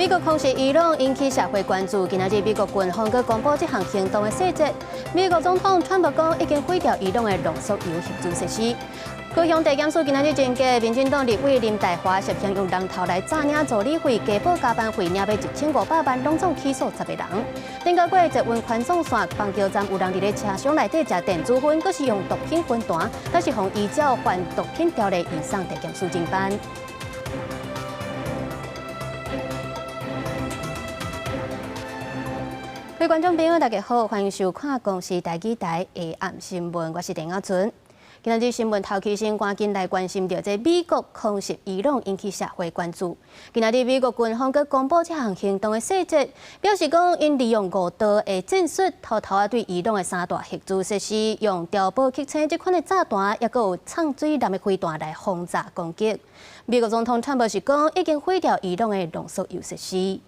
美国空袭伊朗引起社会关注，今仔日美国军方佮公布这项行动的细节。美国总统川普讲已经毁掉伊朗的浓缩铀核子设施。高雄地检署今仔日侦查，民进党立委林岱华涉嫌用人头来诈领助理费、家保加班费，领要1500万，拢总起诉10个人。顶个月，捷运环状线邦桥站有人伫咧车厢内底食电子烟，佫是用毒品分弹，但是互依照反毒品条例移送地检署侦办。各位观众朋友，大家好，欢迎收看公视台语台下暗新闻，我是陈雅纯。今日新闻头起先赶紧来关心到这美国空袭伊朗引起社会关注。今日美国军方佮公布这项行动的细节，表示讲因利用误导的战术，偷偷对伊朗的三大核子设施用碉堡砌成这款的炸弹，也有畅水弹的飞弹来轰炸攻击。美国总统川普是讲已经毁掉伊朗的浓缩铀设施。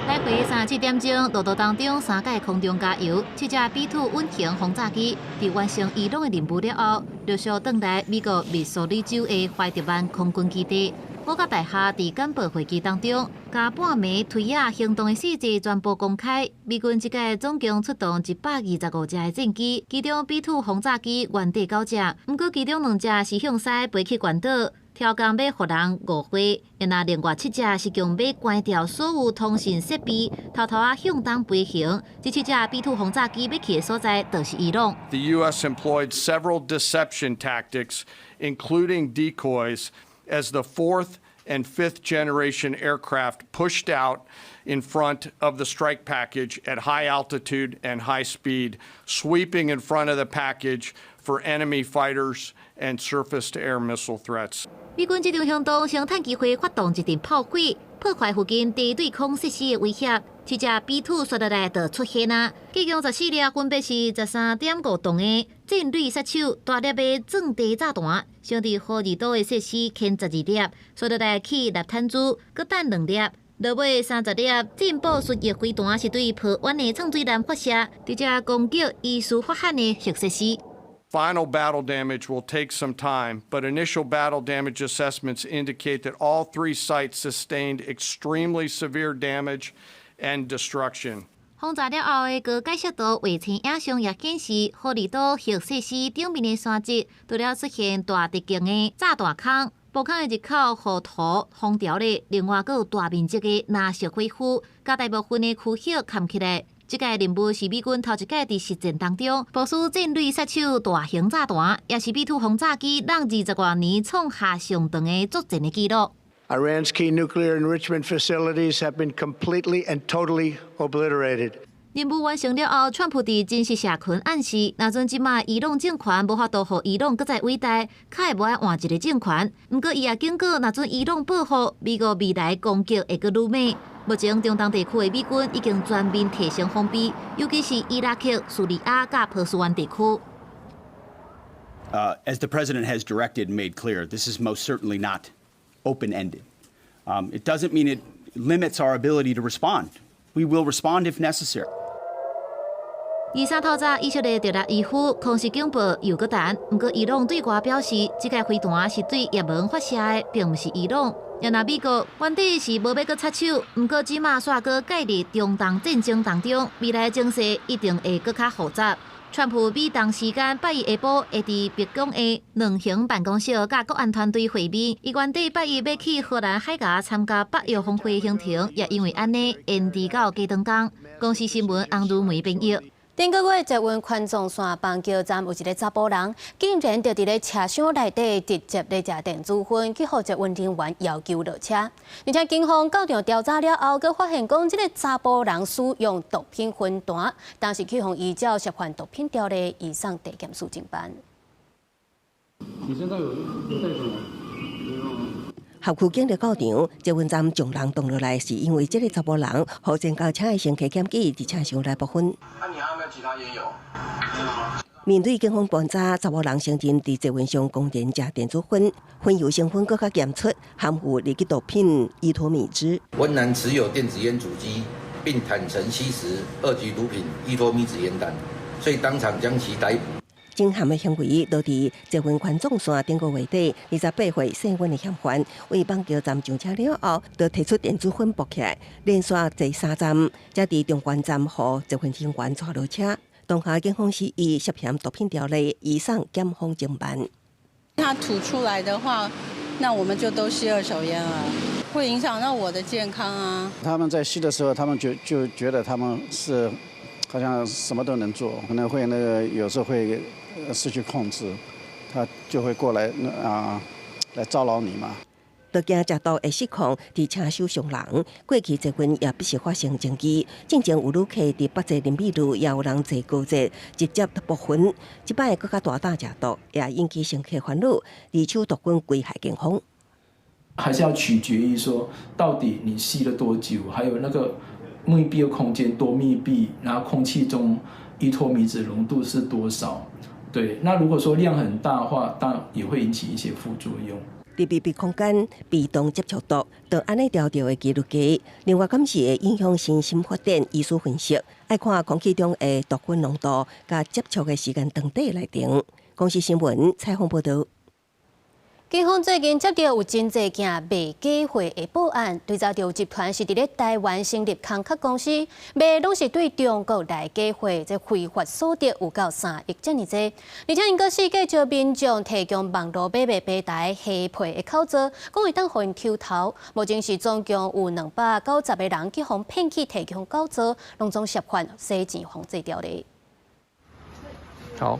来回37点钟，路途当中3架空中加油，7架 B-2稳型轰炸机伫完成伊朗的任务了后，陆续返来美国密苏里州的怀特湾空军基地。我甲大厦伫简报会议当中，甲半暝推野行动的细节全部公开。美军即届总共出动125架的战机，其中 B-2轰炸机原地9架，不过其中2架是向西飞去关岛。挑工要互人误会，那另外7架是用要关掉所有通讯设备，偷偷向东飞行。这7架 B-2轰炸机要去的所在，就是伊朗。The U.S. employed several deception tactics, including decoys, as the fourth and fifth generation aircraft pushed out in front of the strike package at high altitude and high speed, sweeping in front of the package for enemy fighters and surface-to-air missile threats. 美军这场行动先趁机会发动一阵炮击，破坏附近低对空设施的威胁。7架 B-2 摔落来就出现啊，其中14粒分别是13.5吨的战略杀手大粒的钻地炸弹，相对好2岛的设施牵12粒，摔落来起6탄珠，搁等2粒。落尾30粒战报巡弋飞弹是对破湾的畅水弹发射，直接攻击疑似发핵的核设施。Final battle damage will take some time, but initial battle damage assessments indicate that all 3 sites sustained extremely severe damage and destruction. 轰炸了后的高解析度卫星影像也显示，好2岛核设施顶面的山脊除了出现大直径的炸弹坑，爆坑的入口河涂封条咧，另外还有大面积的燃烧火窟，甲大部分的躯壳砍起来。这个任务是美军头一届伫实战当中部署战略杀手大型炸弹，也是 B-2轰炸机让20多年创下上长的作战的纪录。Iran's key nuclear enrichment facilities have been completely and totally obliterated. 任务完成了后，川普伫真实社群暗示，若阵即马伊朗政权无法度互伊朗搁再伟大，较会无爱换一个政权。不过伊也警告，若阵伊朗报复，美国未来攻击会搁愈猛。目前中东地区的美军已经全面提升封闭，尤其是伊拉克、叙利亚甲波斯湾地区。As the president has directed and made clear, this is most certainly not open-ended. It doesn't mean it limits our ability to respond. We will respond if necessary. 23透早，以色列着来伊夫空袭警报又搁弹，不过伊朗对外表示，这个飞弹是对也门发射的，并不是伊朗。也那美国原底是无要搁插手，不过即马煞搁介入中东战争当中，未来情势一定会搁较复杂。川普美东时间8日下晡会伫白宫的2型办公室甲国安团队会面，伊原底8日要去荷兰海牙参加北约峰会行程，也因为安尼延迟到加长工。公司新闻洪如梅编译。顶个月，捷运环状线邦桥站有一个查甫人，竟然就伫咧车厢内底直接咧食电子烟，去互捷运人员要求落车。而且警方到场调查了后，佮发现讲，这个查甫人使用毒品分弹，当时去互依照涉犯毒品条例移送地检署侦办。你现在有带什么？辖区警力到场，捷运站将人动落来，是因为这个查甫人好前交车的乘客检举伫车厢内部分。你还有没有其他烟油？面对警方盘查，查某人承认伫捷运上公然食电子烟，混有成分更加检出含有劣质毒品依托米酯。温男持有电子烟主机，并坦承吸食2级毒品依托米酯烟弹，所以当场将其逮捕。震撼的行为，都伫捷运环总线顶个月底28岁姓温的嫌犯，为绑桥站上车了后，就提出电子烟绑起来，连续坐3站，才伫中关站互捷运人员抓落车。当下警方是以涉嫌毒品条例移送检方侦办。他吐出来的话，那我们就都吸2手烟了，会影响到我的健康啊。他们在吸的时候，他们就觉得他们是好像什么都能做，可能会有时候会失去控制，他就会过来来招扰你嘛。就惊食毒会失控，伫车手伤人。过去捷运也必须发生争议，进前有旅客伫北捷林美路，也有人坐高捷直接爆昏。即摆更加大胆食毒，也引起乘客烦恼，二手毒品危害警方。还是要取决于说，到底你吸了多久，还有那个密闭的空间多密闭，然后空气中依托米酯浓度是多少？对，那如果说量很大的话，当然也会引起一些副作用。伫密闭空间被动接触毒，就安尼调调的几率低。另外，敢是会影响身心发展，医师分析，爱看空气中的毒品浓度，甲接触的时间长短来定。公司新闻采访报道。警方最近接到有真侪件卖假货的报案，对照着集团是伫咧台湾成立空壳公司，卖拢是对中国来假货，这非法所得有到3亿这么多，而且因阁世界招民众提供网络买卖平台黑配的口罩，讲会当互因抽头。目前是总共有290个人去互骗去提供口罩，拢总涉犯洗钱防治条例。好。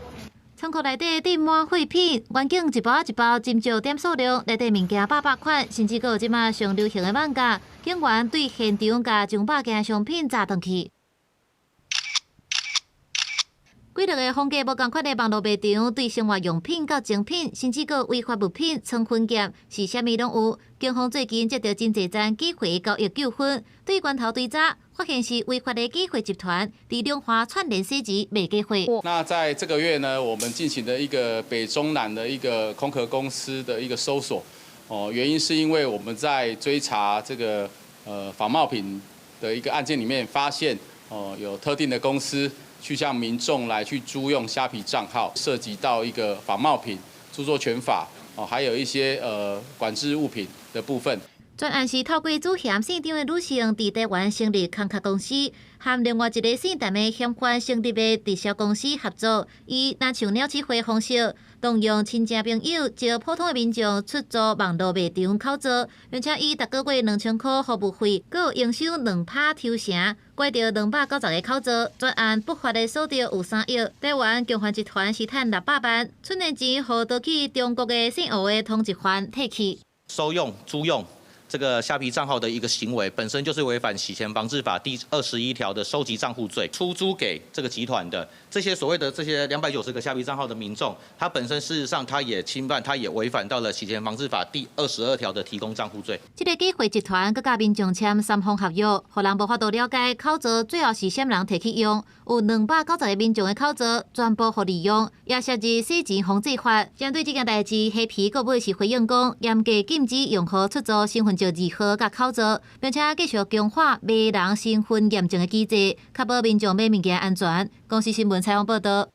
仓库内底堆满废品，远景一包一包斟酌点数量，内底物件800款，甚至有即马上流行的网价。警员对现场甲200件商品查登去。几落个风格无共款的网络卖场，对生活用品到精品，甚至个违法物品、藏分件，是虾米拢有。警方最近接到真侪宗假货交易纠纷，对源头追查，发现是违法的假货集团，伫中华串联洗钱卖假货。那在这个月呢，我们进行的一个北中南的一个空壳公司的一个搜索，原因是因为我们在追查这个仿冒品的一个案件里面，发现有特定的公司去向民众来去租用虾皮账号，涉及到一个仿冒品著作权法还有一些管制物品的部分。专案是透过主嫌姓张的女性，伫台湾成立空壳公司，和另外一个姓陈的嫌犯成立的直销公司合作，以若像鸟鼠会方式，动用亲戚朋友招普通的民众出租网络卖场口罩，并且以逐个月2000块服务费，佮有营收2趴抽成，拐着290个口罩。专案不法的所得有3亿，台湾共犯集团是赚600万，剩的钱互倒去中国的姓吴的通缉犯摕去。收用、租用这个虾皮账号的一个行为，本身就是违反洗钱防治法第21条的收集账户罪。出租给这个集团的这些所谓的这些290个虾皮账号的民众，他本身事实上他也侵犯，他也违反到了洗钱防治法第22条的提供账户罪。这个假货集团佮甲民众签3方合约，互人无法度了解口罩最后是啥人摕去用。有290个民众的口罩全部互利用，也涉及洗钱防治法。针对这件代志，虾皮国尾是回应讲，严格禁止用户出租身份证2号甲口罩，并且继续强化卖人身份验证的机制，确保民众买物件安全。公司新闻采访报道。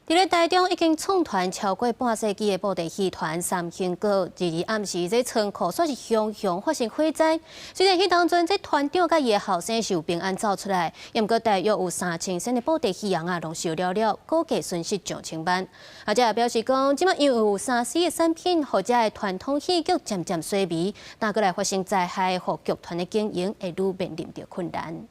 伫咧台中已经创团超过半世纪的布袋戏团三星阁，日暗时这仓库算是熊发生火灾。虽然迄当阵这团长甲伊的后生是有平安走出来，也毋过大约有3000身的布袋戏人拢受了，估计损失上千万。而且也表示讲，即马因为有3C的产品，或者的传统戏剧渐渐衰微，但过来发生灾害，互剧团的经营会愈面临着困难。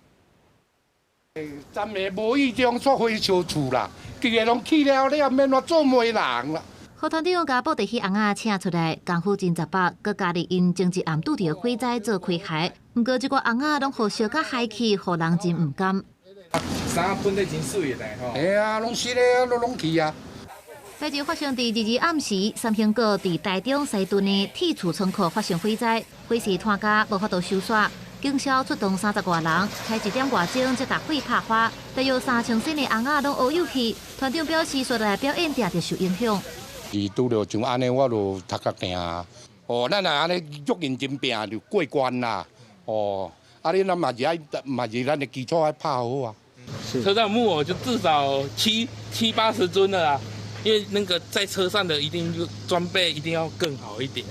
暂时无意中做回收厝啦，规个拢去了，你也免话做媒人啦。何团长甲布袋戏翁仔请出来，功夫真杂百，佮家己因前一暗拄着火灾做亏害。毋过，即个翁仔拢互烧甲嗨去，互人真毋甘。衫喷得真水的吼。哎啊，拢是咧，拢去啊。代志发生伫日暗时，三星阁伫台中西屯的铁厝仓库发生火灾，火势拖家无法度收煞。警消出动30多人，开1点外钟才把火拍花，大约3000身的翁仔拢乌有去。团长表示，所来表演定着受影响。是拄着像安尼，我就头壳疼。咱若安尼足认真拼就过关啦。你咱嘛是咱的基础爱拍好啊。车上木偶就至少70-80尊了啦，因为那个在车上的一定装备一定要更好一点。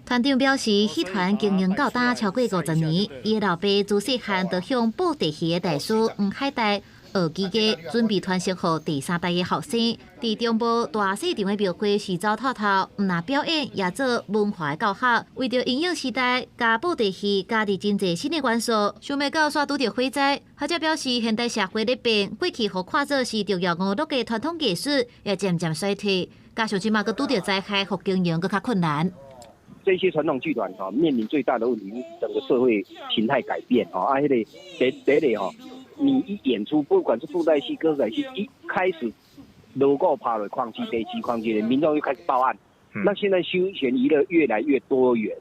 团长表示，戏团经营到打超过50年，伊老爸自细汉就向布袋戏的大师黄海带学技艺，准备传承给第3代的后生。在中部大市场的庙会是走透透，唔拿表演，也做文化的教学。为着应用时代，加布袋戏加入真侪新的元素，想要到煞拄着火灾。学者表示，现代社会咧变，过去互看做是重要5乐的传统艺术，也渐渐衰退。加上即马佫拄着灾害，互经营佫较困难。这些传统剧团面临最大的问题，整个社会形态改变那个第一你一演出，不管是布袋戏、歌仔戏，一开始路过爬了矿机、地基矿机，民众就开始报案。那现在休闲娱乐越来越多元，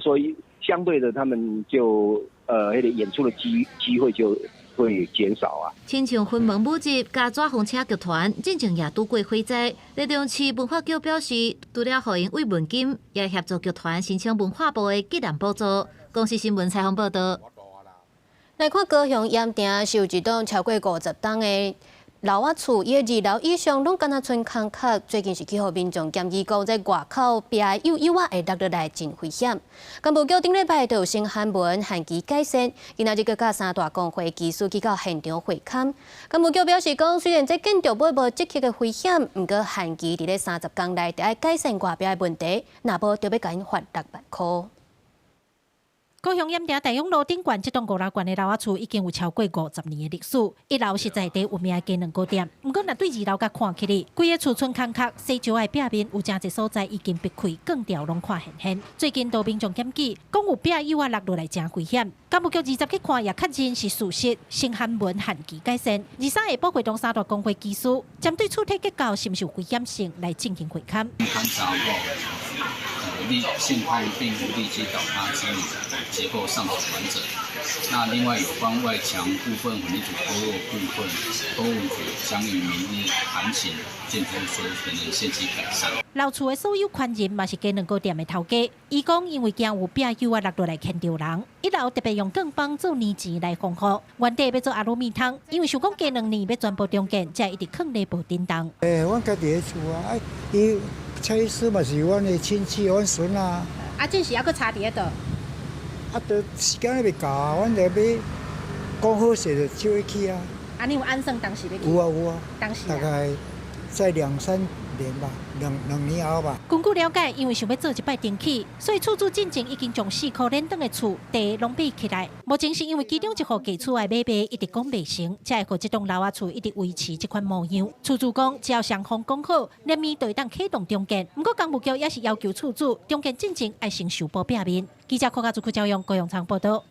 所以相对的他们就演出的机会就会减少啊。亲像云门舞集加纸风车剧团，进前也拄过火灾。立中市文化局表示，除了互因慰问金，也协助剧团申请文化部的技能补助。公司新闻采访报道。来看高雄盐埕是有一栋超过50栋的楼仔厝，伊的2楼以上拢敢若剩空壳。最近是去互民众建议讲，在外口壁幼仔会落落来真危险。干部局顶礼拜就有新函文限期改善，今仔日佮甲3大工会技术去到现场会勘。干部局表示讲，虽然这建筑物无积极的危险，毋过限期伫咧30天内就要改善外壁的问题，若无就要甲因罚6万块。高雄盐埕大勇路顶悬这栋5楼高的楼仔厝已经有超过50年的历史。1楼是在地有名的鸡卵糕店，不过若对2楼甲看起来，规个厝村空壳，西桥的壁面有真侪所在已经被开，更条拢看现。最近多民众检举，讲有壁幼仔落落来真危险。干部局20去看也确认是事实，新函文限期改善。23下晡会同3大工会技术，针对厝体结构是毋是有危险性来进行会勘。现况并无立即倒塌之余，结构尚属完整。那另外有关外墙部分混凝土脱落部分，都务局将于明日函请建筑所有权人限期改善。楼厝的所有权人嘛是鸡卵糕店的头家，伊讲因为惊有壁幼仔落落来牵着人，1楼特别用钢棒做年钱来防护，原地要做阿鲁米汤，因为想讲鸡2年要全部重建，才一直放咧无叮当。阮家己的厝啊，伊。蔡医师嘛是阮的亲戚，阮孙啊。这是还佫差伫迄倒。都时间还未到啊，阮就要讲好势就就会去啊。你有按算当时要去？有啊。当时大概在2-3年吧，2年后吧。根据了解，因为想要做一摆登记，所以厝主进前已经将4块连灯的厝地拢买起来。目前是因为其中一户家厝的买卖一直讲未成，才会予这栋楼仔厝一直维持这款模样。厝主讲，只要双方讲好，连面就会当启动重建。不过工务局也是要求厝主重建进前要先修补壁面。记者柯家主招用高永昌报道。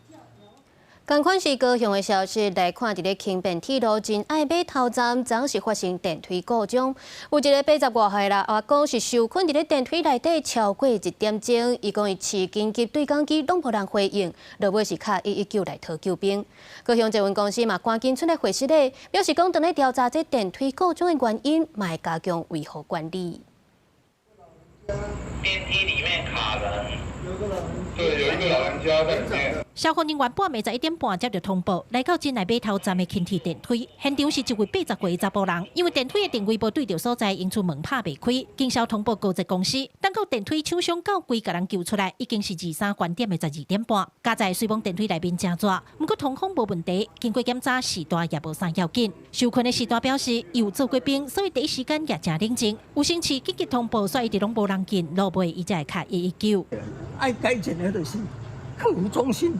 同款是高雄的消息，来看伫咧轻便铁路真爱码头站，总是发生电梯故障。有一个80多岁啦，话讲是受困伫咧电梯内底超过1点钟，伊讲伊市紧急对讲机拢无人回应，落尾是卡119来讨救兵。高雄捷运公司嘛赶紧出来回释咧，表示讲正咧调查这电梯故障的原因，嘛会加强维护管理。电梯里面卡人，对，有一个老人家在里面。消防人员半暝11点半接到通报，来到真爱码头站的轻铁电梯，现场是一位80岁查甫人，因为电梯的定位无对着所在，因此门拍未开。经消通报高捷公司，等到电梯厂商到柜甲人救出来，已经是23关点的12点半。加在虽讲电梯内面真热，不过通风无问题，经过检查时段也无啥要紧。受困的时段表示，伊有做过兵，所以第一时间也真冷静。有星期紧急通报，所以一直拢无人进，落尾伊才会卡119。爱改进的就是。客服中心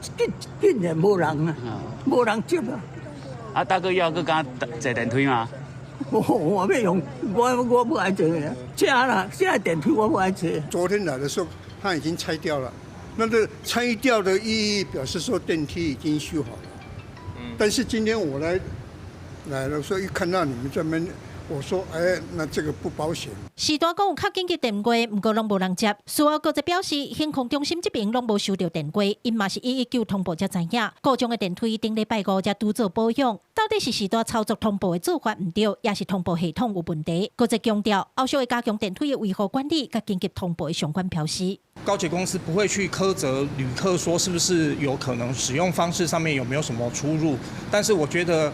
竟然无人啊，无人接啊！大哥要去甲坐电梯吗？我要用，我不爱坐的，加了，现在电梯我不爱坐。昨天来的时候，它已经拆掉了，那个拆掉的意义表示说电梯已经修好了。但是今天我来的时候，一看到你们这边。我说，那这个不保险。时段讲有较紧急电话，不过拢无人接。事后搁再表示，航空中心这边拢无收到电话，因嘛是119通报才知影。故障的电梯顶礼拜5才拄做保养，到底是时段操作通报的做法唔对，也是通报系统有问题？搁再强调，后续会加强电梯的维护管理，甲紧急通报的相关标示。高铁公司不会去苛责旅客说是不是有可能使用方式上面有没有什么出入，但是我觉得。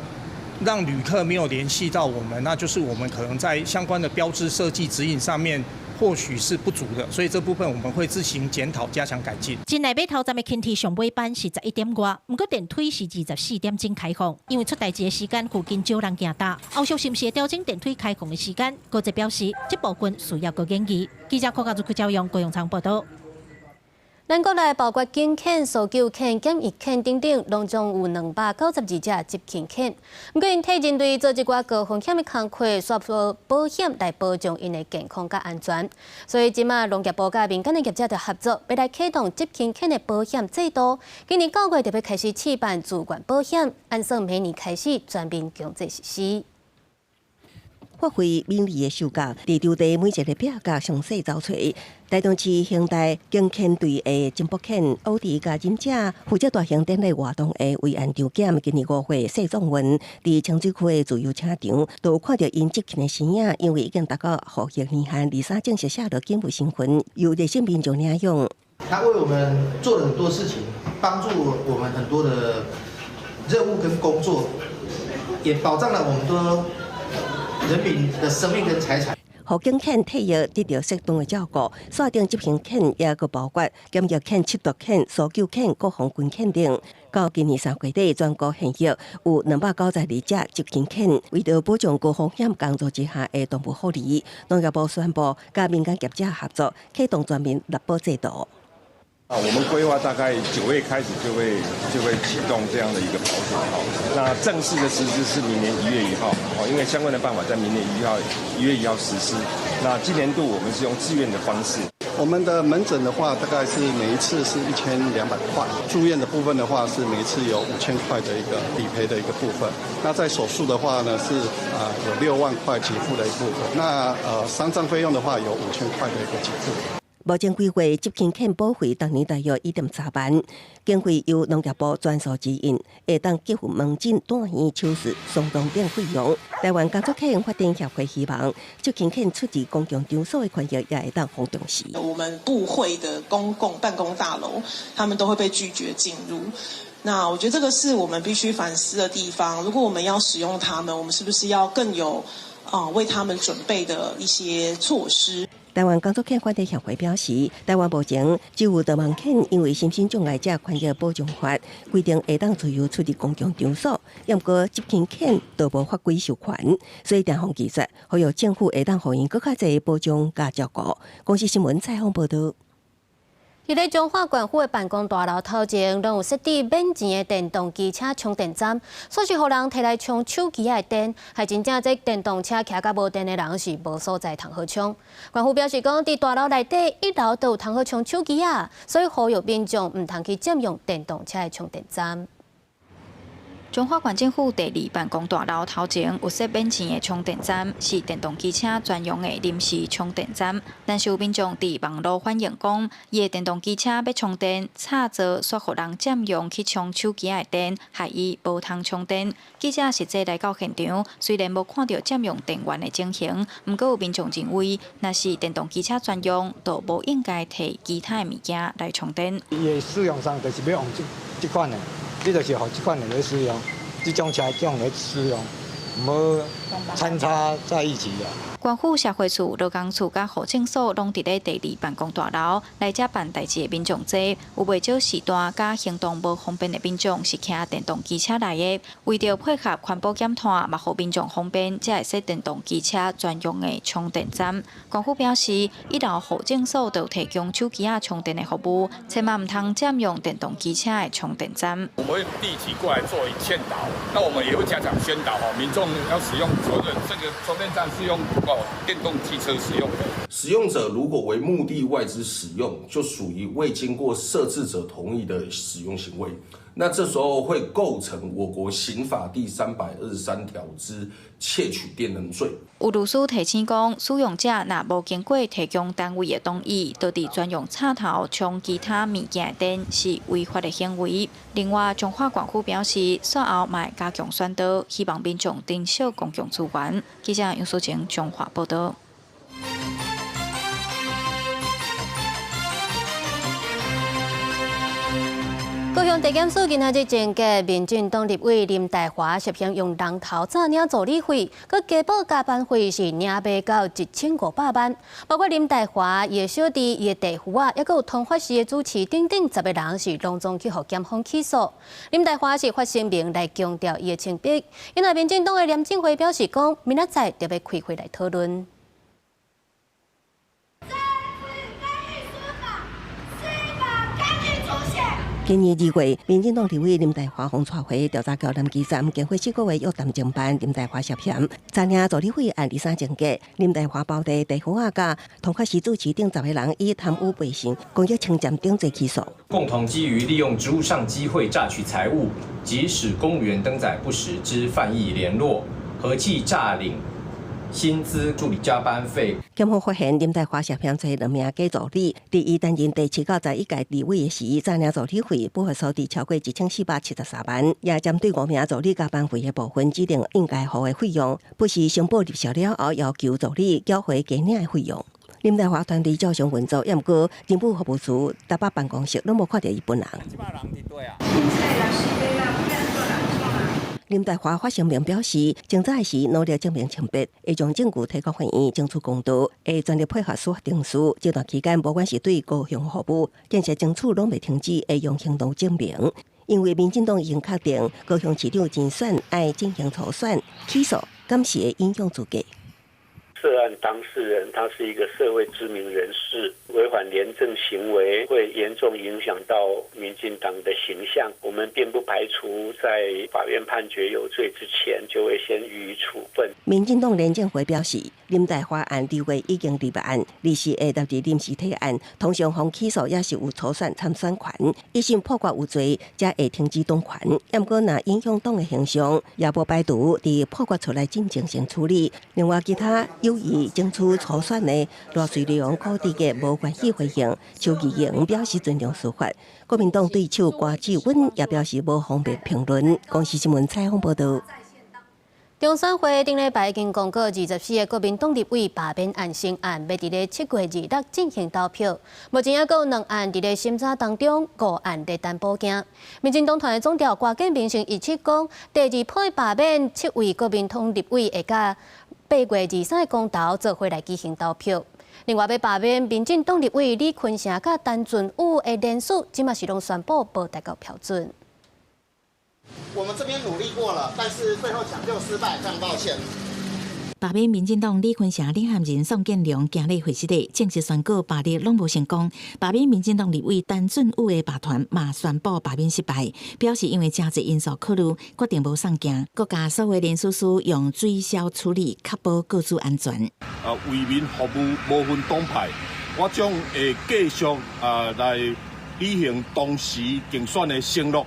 让旅客没有联系到我们，那就是我们可能在相关的标志设计指引上面或许是不足的，所以这部分我们会自行检讨，加强改进。真内尾头站的轻铁上尾班是11点外，不过电梯是24点钟开放，因为出代志的时间附近少人行搭，后续是不是调整电梯开放的时间？高职表示，这部分需要个研究。记者柯家族赵阳、郭永昌报道。咱国内包括警犬、搜救犬、检疫犬等等，拢总有292只急禽犬。不过，因体针对做一寡高风险的工作，刷付保险来保障因的健康甲安全。所以，即马农业部甲民间的业者就合作，要来启动急禽犬的保险制度。今年9月就要开始试办自愿保险，按算明年开始全面强制实施。发挥民利的受教，地场地每一个表格详细找找。台中市现代警犬队的金箔犬奥迪甲忍者负责大型典礼活动的维安抽检，今年5月谢壮文伫清水区的自由车场，都有看到因执勤的身影，因为已经达到服役年限，23正式下落警务身份，由热心民众领养。他为我们做了很多事情，帮助我们很多的任务跟工作，也保障了我们的人民的生命跟财产。互警犬体育得到适当的照顾，锁定执行犬也个包括检疫犬、缉毒犬、搜救犬、国防军犬等。到今年3月底，全国现役有292只执行犬。为了保障高风险工作之下的动物福利，农业部宣布，甲民间业者合作，启动全面立保制度。我们规划大概9月开始就会启动这样的一个保险那正式的实施是明年1月1号因为相关的办法在明年1月1号实施。那今年度我们是用自愿的方式。我们的门诊的话，大概是每一次是1200块；住院的部分的话，是每一次有5000块的一个理赔的一个部分。那在手术的话呢，是有6万块给付的一部分。那丧葬费用的话，有5000块的一个给付。目前规划急禽犬保费当年大约1.3万，经费由农业部全数支应，会当给付门诊、大院、手术、丧葬等费用。台湾工作客运发展协会希望急禽犬出自公共场所的权益也会当互重视。我们部会的公共办公大楼，他们都会被拒绝进入。那我觉得这个是我们必须反思的地方。如果我们要使用它们，我们是不是要更有为他们准备的一些措施？台湾工作犬发展协会表示，台湾目前只有导盲犬因为身心障碍者权益保障法规定会当自由出入公共场所，不过急禽犬都无法规授权，所以电访技术，呼吁政府会当互因更较侪保障加照顾。公司新闻采访报道。伫咧彰化县府的办公大楼头前，拢有设置免钱的电动机车充电站，说是互人摕来充手机的电，还真正这电动车骑甲无电的人是无所在通好充。县府表示讲，伫大楼内底1楼都有通好充手机啊，所以呼吁民众唔通去占用电动车的充电站。彰化县政府第2办公大楼头前有设免钱的充电站，是电动机车专用的临时充电站。但是有民众伫网络反映讲，伊的电动机车要充电，插座煞互人占用去充手机的电，害伊无通充电。记者实际来到现场，虽然无看到占用电源的情形，不过有民众认为，若是电动机车专用，就无应该摕其他的物件来充电。伊的使用上就是要用这款的。你就是互这款人来使用，这种车这种来使用，无参差在一起啊。县府社会处、劳工处甲户政所拢伫咧第2办公大楼，来遮办代志的民众多，有袂少时段甲行动无方便的民众是骑电动机车来的。为着配合环保减碳，嘛互民众方便，才会设电动机车专用的充电站。县府表示，1楼户政所都有提供手机充电的服务，千万唔通占用电动机车的充电站。我们会地体过来做劝导，那我们也会加强宣导民众要使用这个充电站是用电动汽车使用的。使用者如果为目的外之使用，就属于未经过设置者同意的使用行为。那这时候会构成我国刑法第323条之窃取电能罪。有律师提醒讲，使用者若无经过提供单位的同意，就伫专用插头充其他物件的电，是违法的行为。另外，彰化县府表示，稍后卖加强宣导，希望民众珍惜公共资源。记者杨淑晴彰化报道。高雄地检署今仔日侦结民进党立委林岱华涉嫌用人头诈领助理费，佮加保加班费是领卖到1500万，包括林岱华、伊的小弟、伊的地夫啊，还佮有通发室的主持等等10个人是拢总去互检方起诉。林岱华是发声明来强调伊的清白，因为民进党的廉政会表示讲，明仔载就要开会来讨论。 今年2月，民进党立委林岱华红带回调查局南基站，经过4个月约谈侦办，林岱华涉嫌诈领助理费案2、3件假。林岱华包地地方甲通发室主持等10个人以贪污背信、公益侵占等罪起诉。共同基于利用职务上机会诈取财物，及使公务员登载不实之犯意联络，合计诈领 薪资、助理加班费。检方发现林岱华涉嫌做2名假助理，伫伊担任第7到11届立委的时，诈领助理费不法数字超过1473万，也针对5名助理加班费的部分指定应该付的费用，不是申报入校了后要求助理缴回加领的费用。林岱华团队照常运作，也毋过政府服务处台北办公室拢无看到伊本人。林岱华发声明表示，侦查时努力证明清白，会将证据提供法院争取公道，会全力配合司法程序。这段期间，不管是对高雄服务、建设争取拢未停止，会用行动证明。因为民进党已经确定高雄市长竞选爱进行初选，起诉敢是会影响资格。 涉案当事人他是一个社会知名人士，违反廉政行为会严重影响到民进党的形象。我们并不排除在法院判决有罪之前，就会先予以处分。民进党廉政会表示，林岱华案2月已经立案，利息会导致临时提案，通常方起诉也是有初选参选权，一审判决有罪，才会停止党权。不过，若影响党的形象，也无排除伫判决出来进行先处理。另外，其他 有意争取初选的罗水良、柯志杰无关系回应，邱义莹表示尊重司法。国民党对手关志文也表示无方便评论。公视新闻采访报道。 中选会顶礼拜已经公告24个国民党立委罢免案成案，要伫咧7月2日进行投票。目前还有2案伫咧审查当中，5案在等报警。民进党团的总调郭建明先预测讲，第2批罢免7位国民党立委会甲8月23日公投做伙来举行投票。另外，要罢免民进党立委李坤城甲陈俊武的联署，即马是拢宣布无达到标准。 我们这边努力过了，但是最后抢救失败，非常抱歉。罢免民进党李坤城、李汉仁、宋建良今日会议内正式宣告罢免拢无成功。罢免民进党立委陈俊武的罢团嘛宣布罢免失败，表示因为真侪因素考虑，决定无送件，国家所有联署书用水消处理，确保各自安全。为民服务无分党派，我将会继续来履行当时竞选的承诺。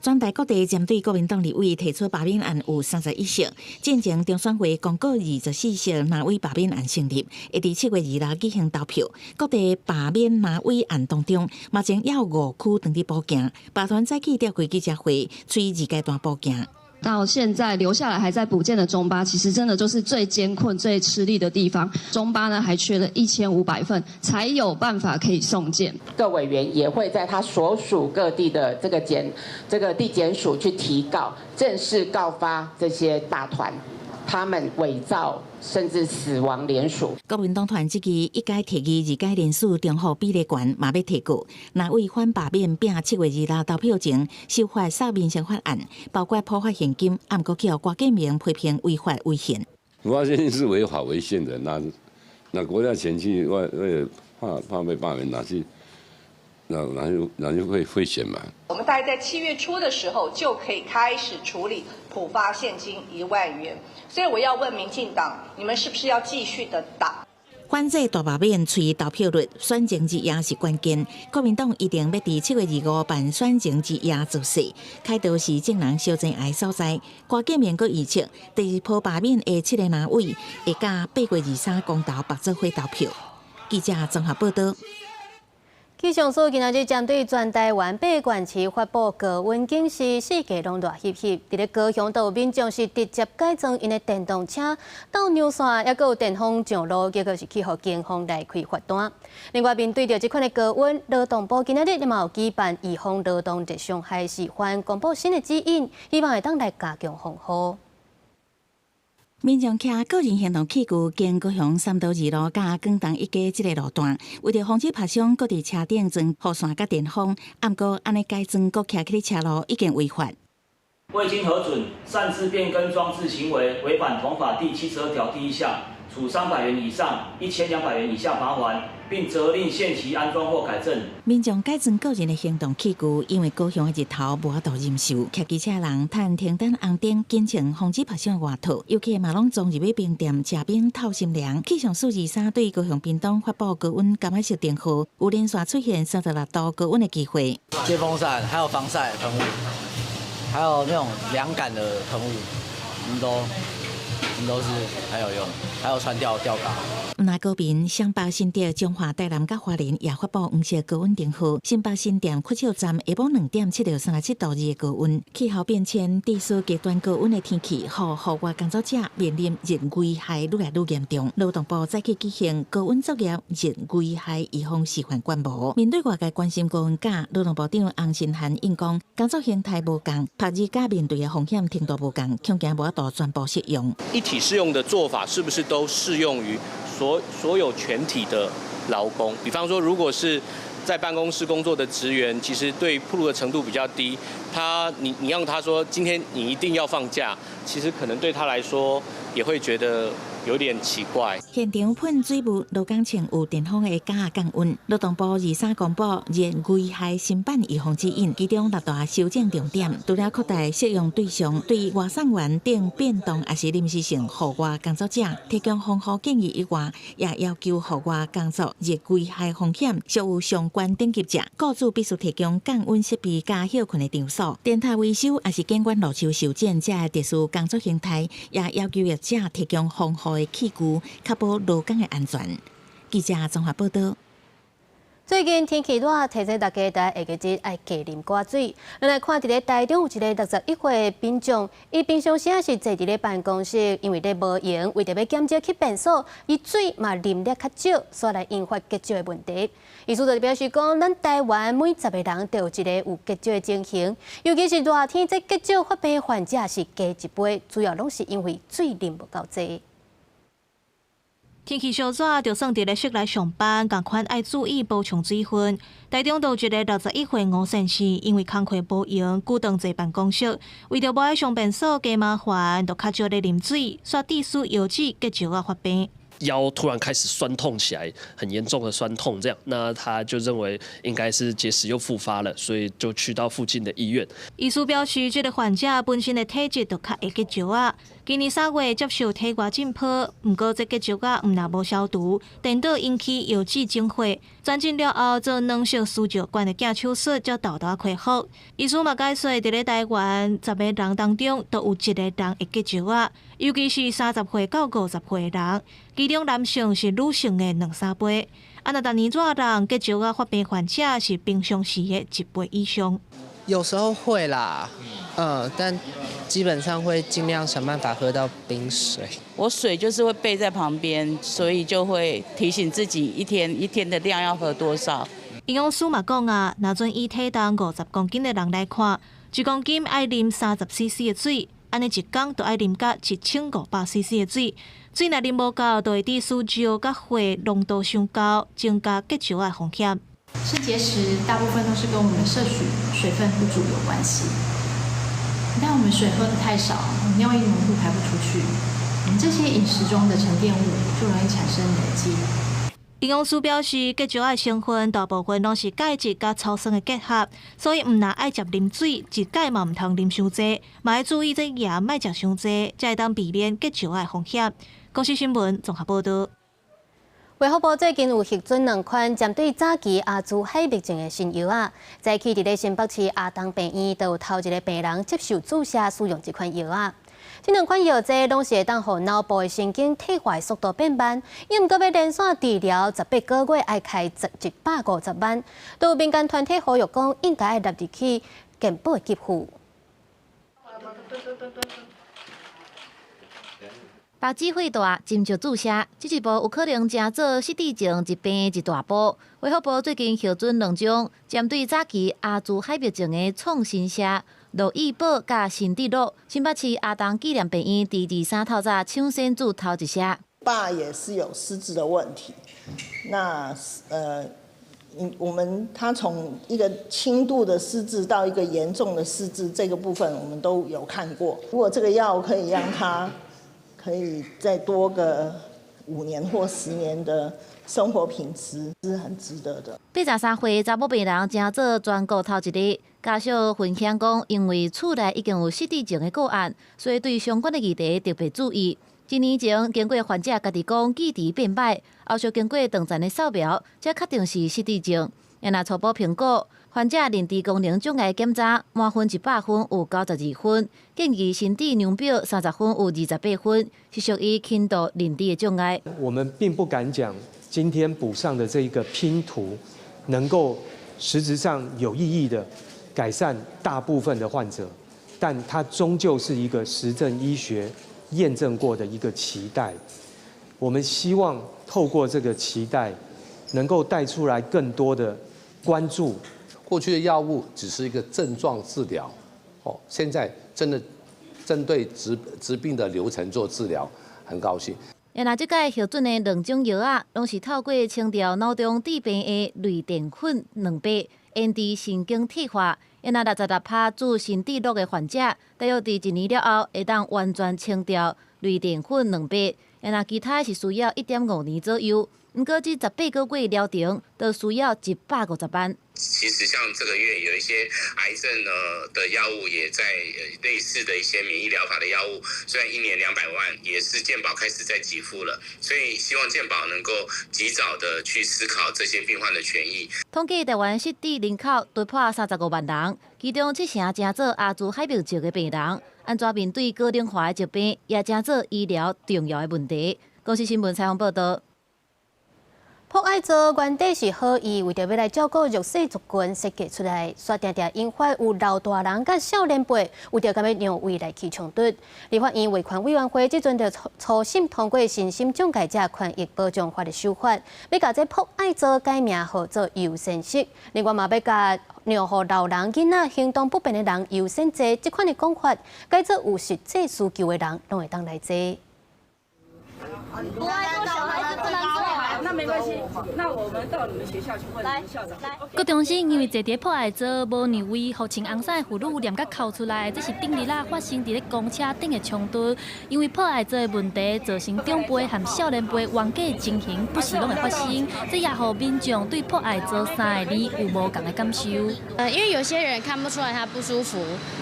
全台各地针对国民党立委提出罢免案有31席，进前中选会公告24席哪位罢免案成立，会伫7月2日举行投票。各地罢免哪位案当中，目前也有5区当伫报警，罢团早起召开记者会，催2阶段报警。 到现在留下来还在补件的中巴，其实真的就是最艰困、最吃力的地方。中巴呢还缺了1500份，才有办法可以送件。各委员也会在他所属各地的这个地检署去提告，正式告发这些大团，他们伪造 甚至死亡联署。国民党团即期1届提议2届联署中和比例悬，嘛要提过。若违反罢免并7月2日投票前修法煞民刑法案，包括普发现金，暗过叫郭建明批评违法违宪。我相信是违法违宪的，那国家前期为了怕被罢免，哪就会选嘛。我们大概在7月初的时候就可以开始处理普发现金1万元，所以我要问民进党，你们是不是要继续的打？ 反这大罢免随投票率，选前之夜是关键。国民党一定要伫7月25办选前之夜做事，开刀是众人小真爱所在。郭建明阁预测，第2波罢免的7个哪位会甲8月23公投白做伙投票。记者综合报道。气象署今仔日针对全台湾8县市发布高温警示，世界拢热翕翕。伫咧高雄，都有民众是直接改装因的电动车到牛线，也有电风上路，结果是去互警方来开罚单。另外，面对着这款的高温，劳动部今仔日嘛有举办预防劳动热伤害示范，公布新的指引，希望会当来加强防护。民众骑个人行动器具经高雄三道二路甲广东一街这个路段，为着防止拍伤，搁伫车顶装雨伞甲电风，暗过安尼改装，搁骑去车路已经违法。未经核准擅自变更装置行为，违反同法第72条第1项，处300元以上1200元以下罚款，并责令限期安装或改正。民众改装个人的行动器具，因为高雄的日头无法度忍受，骑机车人趁停等红灯，紧穿防止拍伤的外套，尤其嘛拢装入去冰店吃冰透心凉。气象署23对高雄屏东发布高温感染色警告，有连续出现36度高温的机会。电风扇还有防晒喷雾，还有那种凉感的喷雾，都是很有用，还有穿吊嘎。那高屏、双北新店、中华台南、甲花莲也发布黄色高温警告。新北新店屈笑站下晡2点7到37度2的高温。气候变迁、地势极端高温的天气，予户外工作者面临热危害愈来愈严重。劳动部再去举行高温作业热危害预防示范观摩。面对外界关心高温假，劳动部长洪新涵应讲，工作形态无同，拍日假面对的风险程度无同，恐惊无法度全部适用。一体适用的做法是不是都适用于所有全体的劳工？比方说，如果是在办公室工作的职员，其实对暴露的程度比较低，你让他说今天你一定要放假，其实可能对他来说也会觉得有点奇怪。现场喷水雾，劳工穿有电风的假降温。劳动部23公布热危害新版预防指引，其中6大修正重点，除了扩大适用对象，对外送员等变动也是临时性户外工作者提供防护建议以外，也要求户外工作热危害风险属有相关等级者，雇主必须提供降温设备加休困的场所。电台维修也是监管路修修剪这特殊工作形态，也要求业者提供防护的器具，确保劳工的安全。记者综合报道。最近天气热，提醒大家在下个日爱加啉寡水。咱来看，伫咧台中有一个61岁的民众，伊平常时也是坐伫咧办公室，因为咧无闲，为着要减少去便所，伊水嘛啉得较少，所来引发结石的问题。医师就表示讲，咱台湾每10个人都有一个有结石的情形，尤其是热天，这结石发病患者是加1倍，主要拢是因为水啉无够多。天气稍热，就算伫咧室内上班，共款爱注意补充水分。台中有一个61岁吴先生，因为工课无闲，久长坐办公室，为着无爱上便所加麻烦，就较少咧啉水，煞致使腰子结石发病。腰突然开始酸痛起来，很严重的酸痛，这样，那他就认为应该是结石又复发了，所以就去到附近的医院。医师表示，这个患者本身的体质就较会结石啊。今年3月接受体外浸泡，不过这结石啊，毋若无消毒，颠倒引起腰子肿化。转诊了后，做软式输尿管的镜手术，才大大恢复。医师嘛解说，伫咧台湾10个人当中，都有1个人会结石啊，尤其是30岁到50岁的人。其中男性是女性的2-3倍，若当年热人结石发病患者是平常时的1倍以上。有时候会啦，但基本上会尽量想办法喝到冰水。我水就是会备在旁边，所以就会提醒自己一天的量要喝多少。营养师嘛讲啊，若准以体重50公斤的人来看，1公斤爱啉30cc 的水，安尼一天就爱啉到1500cc 的水。水若啉无够，就会致使尿甲血浓度上高，增加结石的风险。肾结石大部分都是跟我们的摄取水分不足有关系。一旦我们水喝得太少，尿液浓度排不出去，我们这些饮食中的沉淀物就容易产生累积。营养师表示，结石的成分大部分拢是钙质甲草酸的结合，所以唔若爱食啉水，一钙嘛唔通啉伤济，嘛要注意这盐莫食伤济，才会当避免结石的风险。公视新闻综合报道。卫福部最近有核准2款针对早期阿兹海默症的新药啊，早起伫咧新北市阿东病院，都有头一个病人接受注射使用这款药啊。这两款药剂拢是会当互脑部的神经退化速度变慢，伊毋过要连续治疗18个月，爱开150万。都有民间团体呼吁讲，应该爱纳入去健保的给付。白纸火大，斟酌注射，这一步有可能正做失智症疾病的一大步。卫福部最近核准2种针对早期阿兹海默症的创新药，诺益宝甲新地洛，新北市阿东纪念病院第23透早抢先注头一下。爸也是有失智的问题，那他从一个轻度的失智到一个严重的失智，这个部分我们都有看过。如果这个药可以让他可以再多个5年或10年的生活品质，是很值得的。83岁查某病人正做全国头一例，家属分享讲，因为厝内已经有失智症的个案，所以对相关的议题特别注意。1年前，经过患者家己讲记忆变歹，后续经过长暂的扫描，才确定是失智症。因若初步评估，患者认知功能障碍检查满分100分有92分，建议身体量表30分有28分，是属于轻度认知的障碍。我们并不敢讲今天补上的这一个拼图能够实质上有意义的改善大部分的患者，但它终究是一个实证医学验证过的一个期待。我们希望透过这个期待，能够带出来更多的关注。过去的药物只是一个症状治疗，现在真的针对疾病的流程做治疗，很高兴。原来这届核准的2种药啊，拢是透过清掉脑中致病的类淀粉2倍，延迟神经退化。原来66%拍注新地洛的患者，大约伫1年了后，会当完全清掉类淀粉2倍。原来其他是需要1.5年左右。不过这18个月疗程，都需要150万。其实像这个月有一些癌症的药物，也在类似的一些免疫疗法的药物，虽然1年200万，也是健保开始在给付了，所以希望健保能够及早的去思考这些病患的权益。统计台湾失智人口突破35万人，其中7成正做阿兹海默症的病人，安怎面对高龄化的疾病，也正做医疗重要的问题。公司新闻采访报道。博爱座原底是好意，为着要来照顾弱势族群设计出来，却常常引发有老大人甲少年辈为着咁样让位来起冲突。立法院维权委员会即阵就初审通过身心障碍者权益保障法的修法，要甲这博爱座改名号做优先式。另外嘛要甲让互老人、囡仔、行动不便的人优先坐，这款的讲法，改做有实际需求的人拢会当来坐。不爱做小孩子不能坐。那没关系，那我们到你们学校去问你们校长。高中生因为坐伫博爱座无让位，互穿红衫的妇女念甲哭出来，这是顶日啦发生伫咧公车顶的冲突。因为博爱座的问题，造成长辈和少年辈冤家的情形不时拢会发生，这也互民众对博爱座3个字有无同的感受。因为有些人看不出来他不舒服，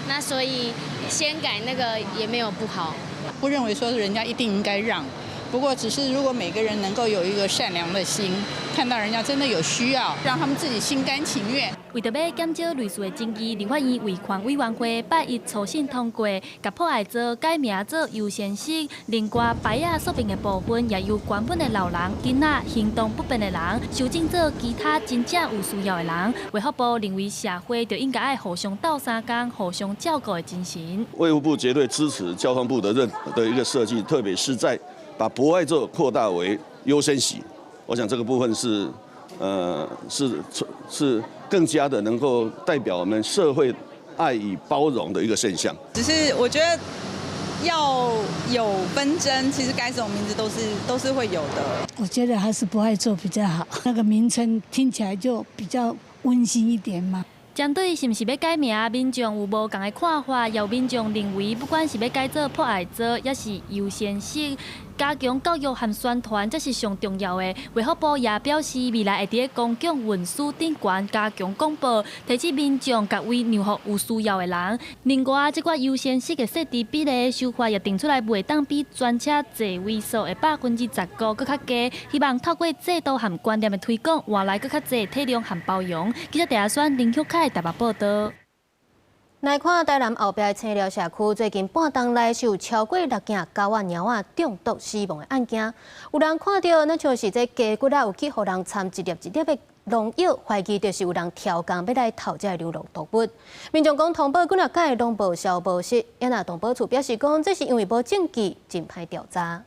那所以先改那个也没有不好。不认为说人家一定应该让。不过，只是如果每个人能够有一个善良的心，看到人家真的有需要，让他们自己心甘情愿。为着要减少类似的争议，立法院维权委员会8日初审通过，甲博爱座改名做优先式，另外牌仔说明的部分也由原本的老人、囡仔、行动不便的人，修正做其他真正有需要的人。卫福部认为社会就应该爱互相斗相共、互相照顾的精神。卫福部绝对支持交通部的一个设计，特别是在把博爱座扩大为优先席，我想这个部分是更加的能够代表我们社会爱与包容的一个现象。只是我觉得要有纷争，其实改什么名字都是会有的。我觉得还是博爱座比较好，那个名称听起来就比较温馨一点嘛。针对是毋是要改名，民众有无同的看法？有民众认为，不管是要改做博爱座，也是优先式，加强教育和宣传，这是上重要的。卫福部也表示，未来会伫公共运输顶悬加强广播，提醒民众甲为让互有需要的人。另外，这个优先式的设置比例修法也定出来，袂当比专车座位数的15%更较低。希望透过制度和观念的推广，换来更较侪体谅和包容。记者第二选林旭凯台北报道。来看台南后壁的青寮社区，最近半冬内是有超过6件狗仔、猫仔中毒死亡的案件。有人看到，那像是这鸡骨啊，有去互人掺一粒的农药，怀疑就是有人挑工要来偷这流浪动物。民众讲，通报几啊届拢无消无息，也那动保处表示讲，这是因为无证据，真歹调查。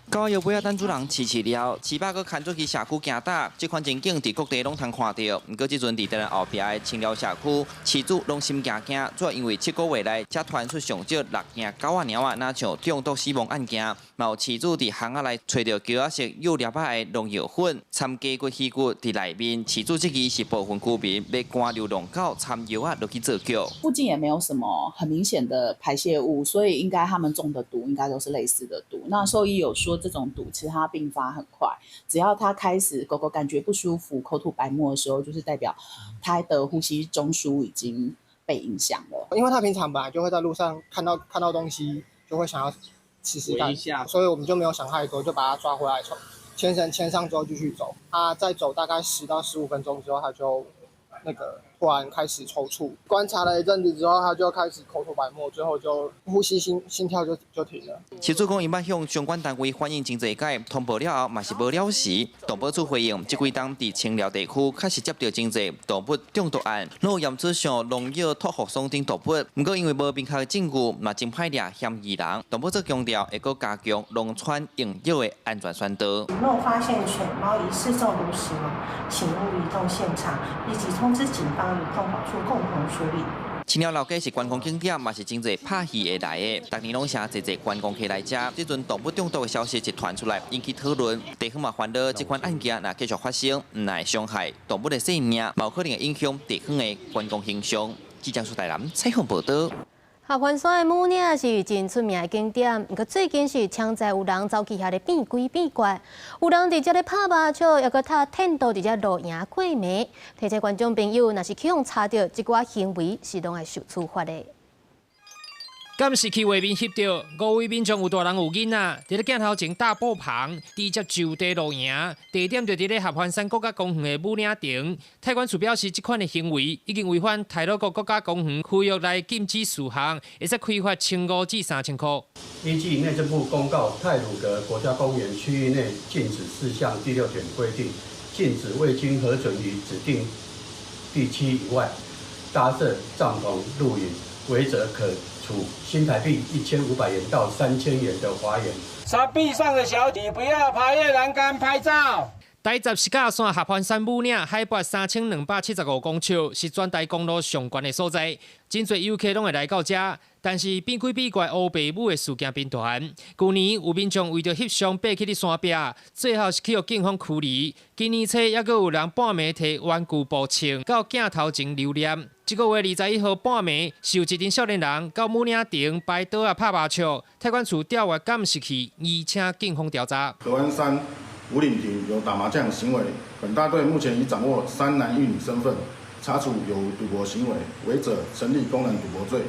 狗仔尾仔等主人饲了，700个牵出去社区行打，这款情景伫各地拢通看到。不过，这阵伫台南后壁的青寮社区，饲主拢心惊惊，主要因为7个月来才传出上少6件狗仔、猫仔，那像中毒死亡案件。嘛有饲主伫巷仔内找到叫色幼粒仔的农药粉，掺鸡骨、鱼骨伫内面。饲主质疑是部分居民要赶流浪狗掺药落去做脚。附近也没有什么很明显的排泄物，所以应该他们中的毒应该都是类似的毒。那兽医有说，这种毒其实它并发很快，只要它开始狗狗感觉不舒服、口吐白沫的时候，就是代表它的呼吸中枢已经被影响了。因为它平常本来就会在路上看到东西，就会想要试试看，所以我们就没有想太多，就把它抓回来，牵上之后继续走。它再走大概10到15分钟之后，它就突然开始抽搐，观察了一阵子之后，他就开始口吐白沫，最后就呼吸心跳就停了。饲主讲，因捌向相关单位反映真侪届，通报了后嘛是无了时。动保处回应，这几冬伫青寮地区确实接到真侪动物中毒案，拢有验出上农药脱服霜等毒物。不过因为无明确证据，嘛真歹抓嫌疑人。动保处强调，会搁加强农村用药的安全宣导。若发现犬猫疑似中毒死亡，请勿移动现场，立即通知警方。 与动保处共同处理。青寮老街是观光景点，嘛是真侪拍戏会来的。逐年拢成侪观光客来遮。这阵动物中毒的消息一传出来，引起讨论。地方嘛烦恼，这款案件若继续发生，唔会伤害动物的性命，有可能会影响地方的观光形象。记者苏台南采访报道。 合欢山的母岭是真出名的景点，不过最近是常在有人走去遐咧变鬼变怪，有人伫遮咧拍麻将，又搁他天道伫遮露营过暝。提醒观众朋友，若是去用查到这寡行为，是拢会受处罚的。 敢是去画面翕到5位民众有大人有囡仔，伫咧镜头前大步旁，直接就地露营，地点就伫咧合欢山国家公园的母岭顶。太管处表示，这款的行为已经违反太鲁阁国家公园区域内禁止事项，会使开罚1500至3000块。依据内政部公告，太鲁阁国家公园区域内禁止事项第6点规定，禁止未经核准于指定地区以外搭设帐篷露营，违者可 处新台币1500元到3000元的罚款。山壁上的小弟不要爬越栏杆拍照。台10石架山合欢山母岭海拔3275公尺，是全台公路上悬的所在。真侪游客拢会来到这，但是变鬼变怪乌白母的事件频传。去年有民众为着翕相爬去伫山壁，最后是去予警方驱离。今年初还佫有人半暝摕玩具步枪到镜头前留念。这个月21号半暝，是有一群少年人到母岭顶摆桌啊拍麻将，太管处调阅敢是去，已请警方调查。合欢山五岭亭有打麻将行为，本大队目前已掌握3男1女身份，查处有赌博行为，违者成立公然赌博罪，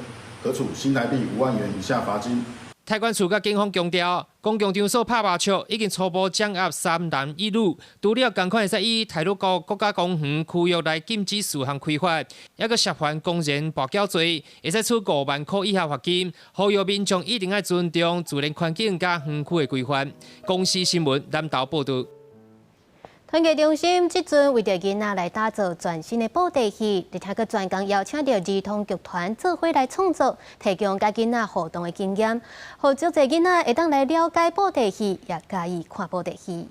可处新台币5万元以下罚金。太管处甲警方强调，公共场所拍麻将已经初步掌握3男1女，除了同款会使以太鲁阁国家公园区域内禁止事项开罚，还佫涉犯公然跋筊罪，会使处5万块以下罚金。呼吁民众一定要尊重自然环境甲园区的规范。公视新闻南投报道。 团结中心即阵为着囡仔来打造全新的布袋戏，而且佮专工邀请到儿童剧团做伙来创作，提供甲囡仔互动的经验，互足侪囡仔会当来了解布袋戏，也介意看布袋戏。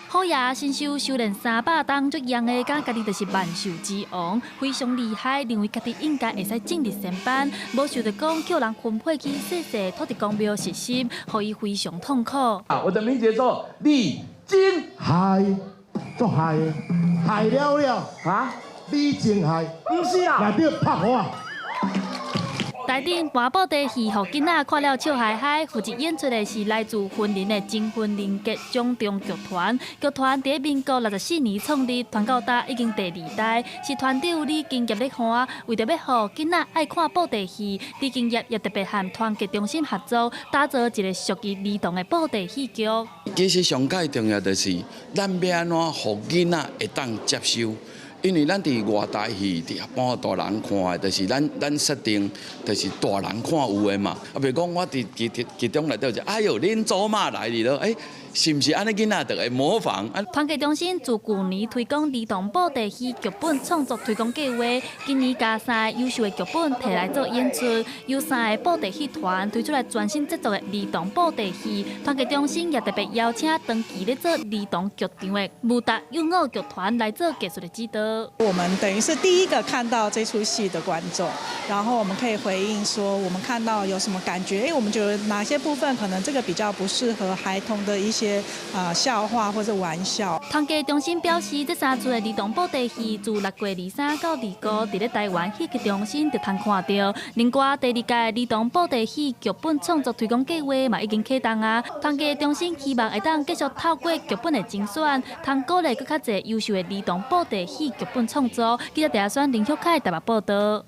虎爷新手修炼300档，足样的讲家己就是万兽之王，非常厉害，认为家己应该会使进入仙班，无想到讲叫人分配去细细土地公庙实习，互伊非常痛苦。我的名字叫李金海，做海的，海了啊，李金海，不是啊，内底拍火。台顶搬布袋戏，互囡仔看了笑嗨嗨。负责演出的是来自云林的精分人格中中剧团。剧团在民国64年创立，团到今已经第2代，是团长李金业咧看。为着要互囡仔爱看布袋戏，李金业也特别和团结中心合作，打造一个属于儿童的布袋戏剧。其实上介重要就是咱要安怎，互囡仔会当接受。因为咱伫外台戏，伫一般大人看的，就是咱设定，就是大人看有的嘛。啊，比如讲我伫其中内底就，哎呦，恁祖妈来哩咯，是毋是安尼囡仔就会模仿？团结中心自去年推广儿童布袋戏剧本创作推广计划，今年加3个优秀的剧本摕来做演出，由3个布袋戏团推出来全新制作的儿童布袋戏。团结中心也特别邀请长期咧做儿童剧场的武达幼偶剧团来做技术的指导。我们等于是第一个看到这出戏的观众，然后我们可以回应说，我们看到有什么感觉？我们觉得哪些部分可能这个比较不适合孩童的一些笑话或者玩笑。团结中心表示，这3出的儿童布袋戏自6月23到25，伫咧台湾戏剧中心就通看到。另外，第2届儿童布袋戏剧本创作推广计划嘛已经启动啊。团结中心希望会当继续透过剧本的精选，通鼓励更较侪优秀的儿童布袋戏剧本创作。记者陈选林秀凯台北报道。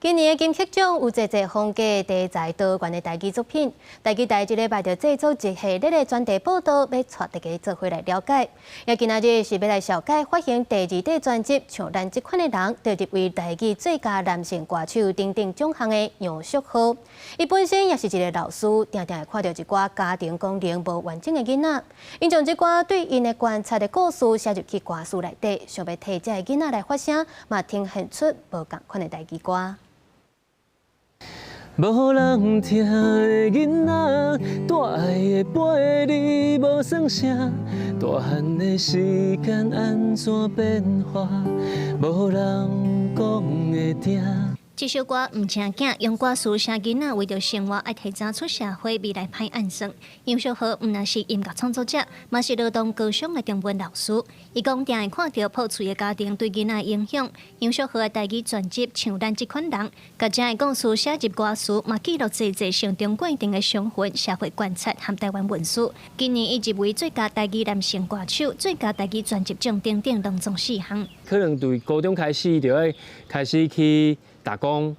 今年的金曲奖有侪侪风格题材多元的台剧作品，台剧台这礼拜就制作一系列的专题报道，要带大家做伙来了解。也今仔日是要来小解发行第2张专辑，像咱这款的人，就入围台剧最佳男性歌手等等奖项的杨淑豪。伊本身也是一个老师，常常会看到一寡家庭功能无完整的囡仔，因将这寡对因的观察的故事写入去歌词内底，想要替这个囡仔来发声，嘛呈现出无共款的台剧歌。无人听的囡仔，大爱的陪你无算啥，大汉的时间安怎变化，无人讲会听。这首歌唔正经，用歌词写囡仔为着生活爱提早出社会，未来歹暗算。杨淑豪唔但是音乐创作者，嘛是劳动高尚的中文老师。伊讲定会看到破碎的家庭对囡仔影响。杨淑豪的台语专辑《像咱这款人》，甲这个故事写入歌词，嘛记录侪侪上中过程的生活、社会观察和台湾文史。今年伊入围最佳台语男性歌手、最佳台语专辑奖等等两种4项。可能对高中开始就要开始去打工，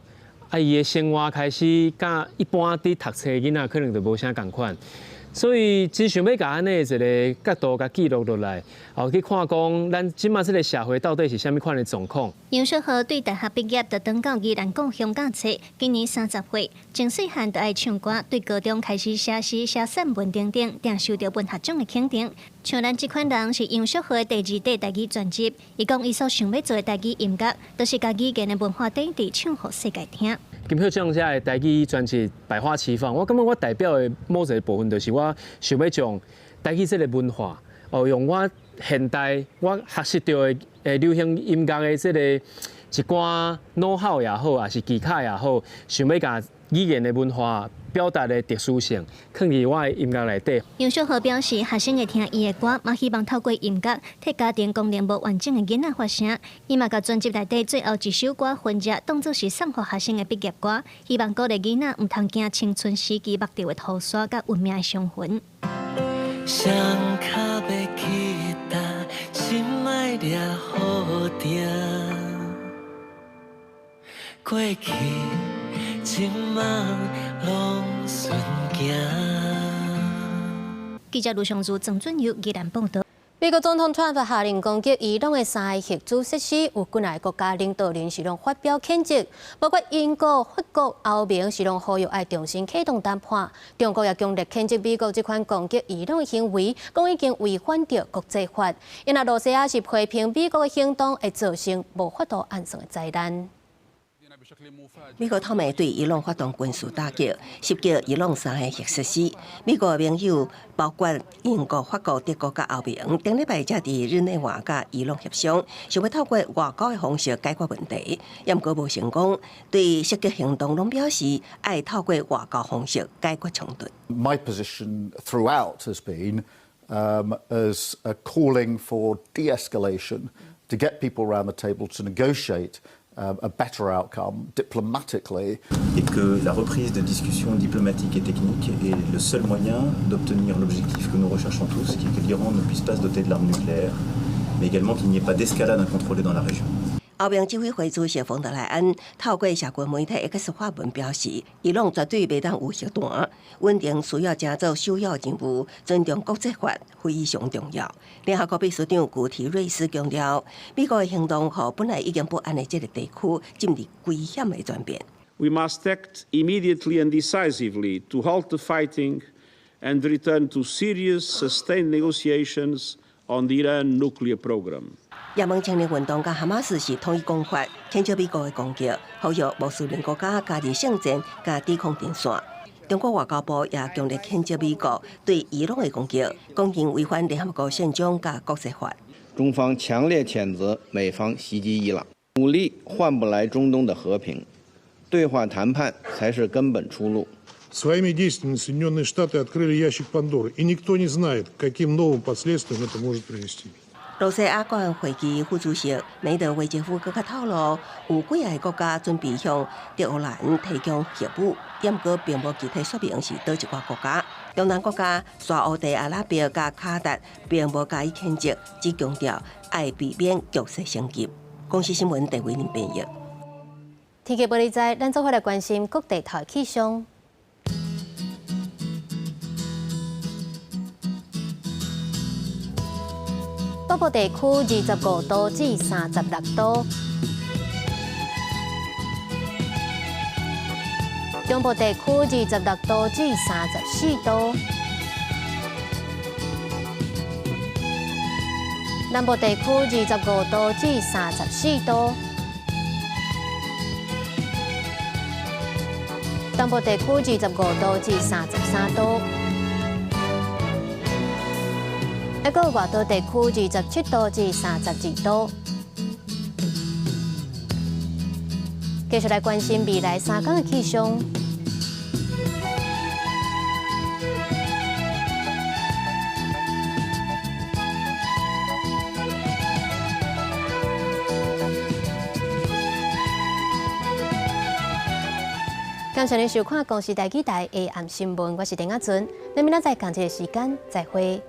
伊的生活开始甲一般伫读册囡仔可能就无啥共款，所以只想要甲安尼一个角度甲记录落来，后去看讲咱即马这个社会到底是啥物款的状况。杨淑豪对大学毕业就转到宜兰讲香港册，今年30岁，从细汉就爱唱歌，对高中开始写诗、写散文等等，定受到文学奖的肯定。像咱这款人是杨淑豪的第2张台语专辑，伊讲伊所想要做的台语音乐，都是家己个的文化底底唱给世界听。金曲奖这的台语专辑百花齐放，我感觉我代表的某一个部分，就是我想要将台语这个文化，用我现代我学习到的流行音乐的这个一寡know how也好，也是技巧也好，想要甲语言的文化表达的特殊性，放入我的音乐内底。杨淑豪表示，学生会听伊的歌，嘛希望透过音乐替家庭功能无完整的囡仔发声。伊嘛甲专辑内底最后一首歌《混日》当作是送互学生的毕业歌，希望鼓励囡仔唔通惊青春时期目掉的土沙甲运命的伤痕。双脚要去踏，心爱抓好定，过去今晚拢顺行。记者卢尚如、郑俊佑宜兰报道。美国总统川普下令攻击伊朗的3个核子设施，有几个国家领导人是拢发表谴责，包括英国、法国、欧盟是拢呼吁爱重新启动谈判。中国也强烈谴责美国这款攻击伊朗的行为，讲已经违反着国际法。因为罗西亚是批评美国的行动会造成无法度暗算的灾难。美国透明对伊朗发动军事打击，涉及伊朗3个核设施。美国盟友包括英国、法国、德国甲欧盟，顶礼拜才伫日内瓦甲伊朗协商，想要透过外交的方式解决问题，也毋过无成功。对涉及行动拢表示，爱透过外交方式解决冲突。My position throughout has been as calling for de-escalation, to get people around the table to negotiate a better outcome diplomatically. Et que la reprise des discussions diplomatiques et techniques est le seul moyen d'obtenir l'objectif que nous recherchons tous, qui est que l'Iran ne puisse pas se doter de l'arme nucléaire, mais également qu'il n'y ait pas d'escalade incontrôlée dans la région. 欧盟执委会主席冯德莱恩透过社群媒体 X 发文表示，伊朗绝对袂当有核弹，稳定需要正做首要任务，尊重国际法非常重要。联合国秘书长古提瑞斯强调，美国的行动和本来已经不安的这个地区进入危险的转变。We must act immediately and decisively to halt the fighting and return to serious, sustained negotiations on the Iran nuclear program. 也门青年运动甲哈马斯是统一讲法，谴责美国的攻击，呼吁穆斯林国家加入圣战，加抵抗阵线。中国外交部也强烈谴责美国对伊朗的攻击，公然违反联合国宪章甲国际法。中方强烈谴责美方袭击伊朗，武力换不来中东的和平，对话谈判才是根本出路。Своими действиями Соединенные Штаты открыли ящик Пандоры, и никто не знает, каким новым последствиям это может привести. 罗西亚国安会议副主席梅德韦杰夫更加透露，有几个国家准备向德黑兰提供核武，不过并无具体说明是倒一个国家。中南国家沙烏地阿拉伯甲卡达并无加以谴责，只强调爱避免局势升级。公司新闻，陈伟林编译。天气报道在，咱做伙来关心各地头气象。东部地区25度至36度，中部地区26度至34度，南部地区25度至34度，东部地区25度至33度。一个外岛地区27度至32度。继续来关心未来3天的气象。感谢您收看《公视台记台 AM 新闻》，我是丁雅纯，咱明仔载同一个时间再会。